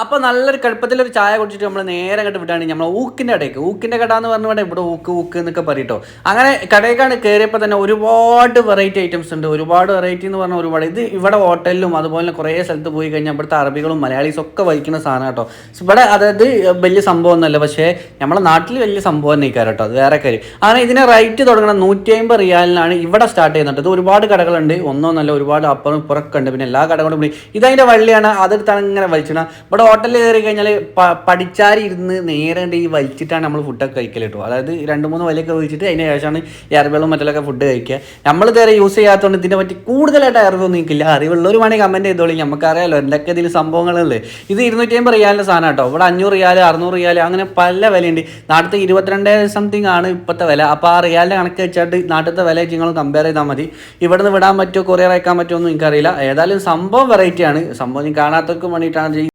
അപ്പോൾ നല്ലൊരു കടുപ്പത്തിലൊരു ചായ കുടിച്ചിട്ട് നമ്മൾ നേരെ അങ്ങോട്ട് വിടുകയാണെങ്കിൽ നമ്മൾ ഊക്കിൻ്റെ കടയ്ക്ക് ഊക്കിൻ്റെ കട എന്ന് പറഞ്ഞാൽ ഇവിടെ ഊക്ക് എന്നൊക്കെ പറയട്ടോ. അങ്ങനെ കടയിലേക്കാണ് കയറിയപ്പോൾ തന്നെ ഒരുപാട് വെറൈറ്റി ഐറ്റംസ് ഉണ്ട്. ഒരുപാട് വെറൈറ്റി എന്ന് പറഞ്ഞാൽ ഒരുപാട്. ഇത് ഇവിടെ ഹോട്ടലിലും അതുപോലെ കുറേ സ്ഥലത്ത് പോയി കഴിഞ്ഞാൽ ഇവിടുത്തെ അറബികളും മലയാളീസും ഒക്കെ വഹിക്കുന്ന സാധനം കേട്ടോ. ഇവിടെ അതായത് വലിയ സംഭവം ഒന്നുമല്ല, പക്ഷേ നമ്മളെ നാട്ടിൽ വലിയ സംഭവം തന്നെയായിരിക്കും കേട്ടോ. അത് വേറെ കാര്യം. അങ്ങനെ ഇതിനെ റേറ്റ് തുടങ്ങണം 150 റിയാലിനാണ് ഇവിടെ സ്റ്റാർട്ട് ചെയ്യുന്നുണ്ട്. ഇത് ഒരുപാട് കടകളുണ്ട്, ഒന്നൊന്നല്ല, ഒരുപാട് അപ്പുറം ഇപ്പുറമൊക്കെ ഉണ്ട്. പിന്നെ എല്ലാ കടകളും ഇതതിൻ്റെ വള്ളിയാണ്. അതെടുത്താണ് ഇങ്ങനെ വലിച്ചിടണം. ഇവിടെ ഹോട്ടലിൽ കയറി കഴിഞ്ഞാൽ പഠിച്ചാരി ഇരുന്ന് നേരെ ഈ വലിച്ചിട്ടാണ് നമ്മൾ ഫുഡൊക്കെ കഴിക്കൽ കേട്ടോ. അതായത് 2-3 വലിയൊക്കെ ഒഴിച്ചിട്ട് അതിന് ശേഷമാണ് ഈ അറബികളും മറ്റുള്ളൊക്കെ ഫുഡ് കഴിക്കുക. നമ്മൾ ഇതുവരെ യൂസ് ചെയ്യാത്തതുകൊണ്ട് ഇതിനെ പറ്റി കൂടുതലായിട്ട് അറിവൊന്നും എനിക്കില്ല. അറിവുള്ളവർ വേണമെങ്കിൽ കമൻറ്റ് ചെയ്തോളി. നമുക്കറിയാമല്ലോ എന്തൊക്കെ ഇതിൽ സംഭവങ്ങളല്ലേ. ഇത് 250 റിയാലിൻ്റെ സാധനം കേട്ടോ. ഇവിടെ 500 റിയാൽ 600 റിയാൽ അങ്ങനെ പല വിലയുണ്ട്. നാട്ടിലത്തെ 22 സംതിങ് ആണ് ഇപ്പോഴത്തെ വില. അപ്പോൾ ആ റിയാലിൻ്റെ കണക്ക് വെച്ചിട്ട് നാട്ടിലത്തെ വില നിങ്ങൾ കമ്പയർ ചെയ്താൽ മതി. ഇവിടെ നിന്ന് വിടാൻ പറ്റുമോ കൊറിയർ അയക്കാൻ പറ്റുമോ ഒന്നും എനിക്കറിയില്ല. ഏതായാലും സംഭവം വെറൈറ്റിയാണ്. സംഭവം കാണാത്തവർക്ക് വേണ്ടിയിട്ടാണ്